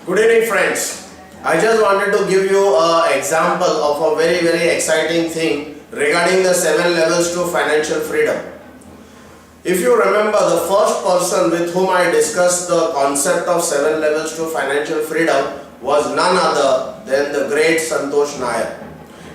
Good evening friends. I just wanted to give you an example of a very exciting thing regarding the 7 levels to financial freedom. If you remember, the first person with whom I discussed the concept of 7 levels to financial freedom was none other than the great Santosh Nair.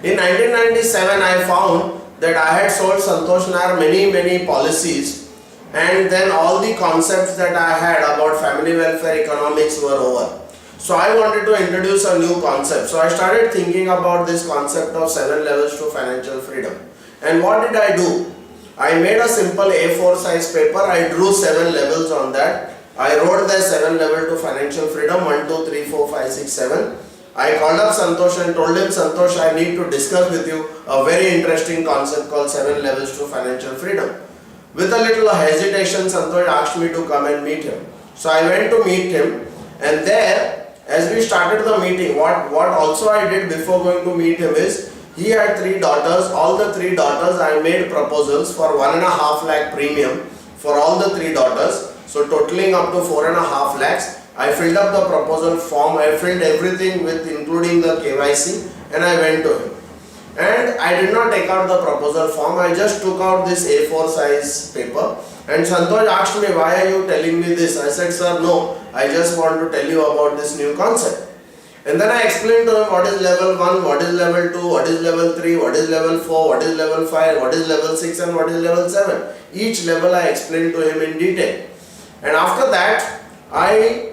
In 1997 I found that I had sold Santosh Nair many policies, and then all the concepts that I had about family welfare economics were over. So I wanted to introduce a new concept. So I started thinking about this concept of 7 levels to financial freedom. And what did I do? I made a simple A4 size paper. I drew 7 levels on that. I wrote the 7 level to financial freedom, 1, 2, 3, 4, 5, 6, 7. I called up Santosh and told him, Santosh, I need to discuss with you a very interesting concept called 7 levels to financial freedom. With a little hesitation, Santosh asked me to come and meet him. So I went to meet him, and there, as we started the meeting, what also I did before going to meet him is, he had 3 daughters. All the 3 daughters, I made proposals for 1.5 lakh premium for all the 3 daughters. So totaling up to 4.5 lakhs. I filled up the proposal form. I filled everything with including the KYC, and I went to him. And I did not take out the proposal form. I just took out this A4 size paper. And Santosh asked me, why are you telling me this? I said, sir, no, I just want to tell you about this new concept. And then I explained to him what is level 1, what is level 2, what is level 3, what is level 4, what is level 5, what is level 6 and what is level 7. Each level I explained to him in detail. And after that, I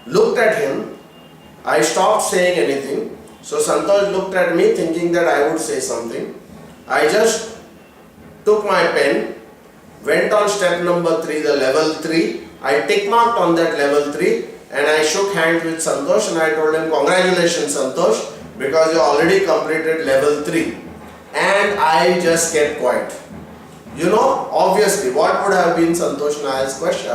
looked at him. I stopped saying anything. So Santosh looked at me thinking that I would say something. I just took my pen, went on step number 3, the level 3. I tick marked on that level 3 and I shook hands with Santosh and I told him, congratulations Santosh, because you already completed level 3. And I just kept quiet. You know, obviously, what would have been Santosh Nair's question,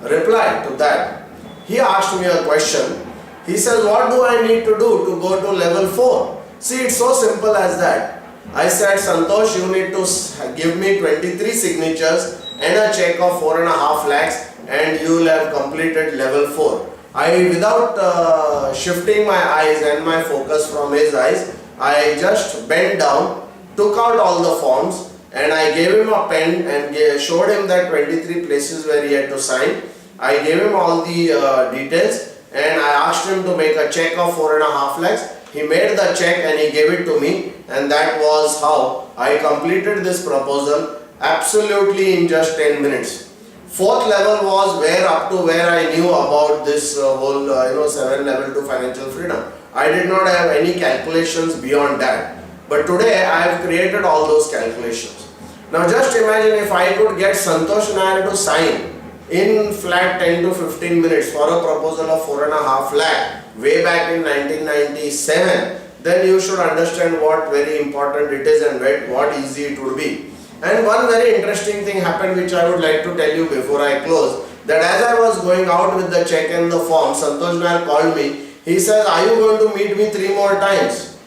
reply to that? He asked me a question. He says, what do I need to do to go to level 4? See, it's so simple as that. I said, Santosh, you need to give me 23 signatures and a check of 4.5 lakhs and you will have completed level 4. Without shifting my eyes and my focus from his eyes, I just bent down, took out all the forms and I gave him a pen and showed him that 23 places where he had to sign. I gave him all the details and I asked him to make a check of 4.5 lakhs. He made the check and he gave it to me, and that was how I completed this proposal absolutely in just 10 minutes. 4th level was up to where I knew about this whole 7 level to financial freedom. I did not have any calculations beyond that. But today I have created all those calculations. Now just imagine if I could get Santosh Nair to sign in flat 10 to 15 minutes for a proposal of 4.5 lakh way back in 1997, then you should understand what very important it is and what easy it would be. And one very interesting thing happened which I would like to tell you before I close, that as I was going out with the check and the form, Santosh Nair called me. He says, are you going to meet me 3 more times?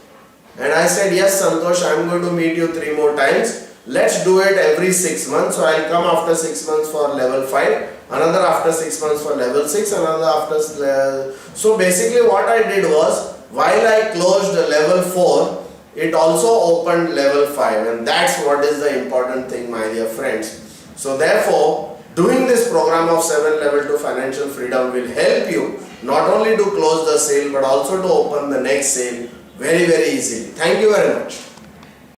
And I said, yes Santosh, I am going to meet you 3 more times. Let's do it every 6 months. So I'll come after 6 months for level 5, another after 6 months for level 6, another after so basically what I did was, while I closed level 4, it also opened level 5, and that's what is the important thing, my dear friends. So therefore, doing this program of 7 level to financial freedom will help you not only to close the sale but also to open the next sale very easily. Thank you very much.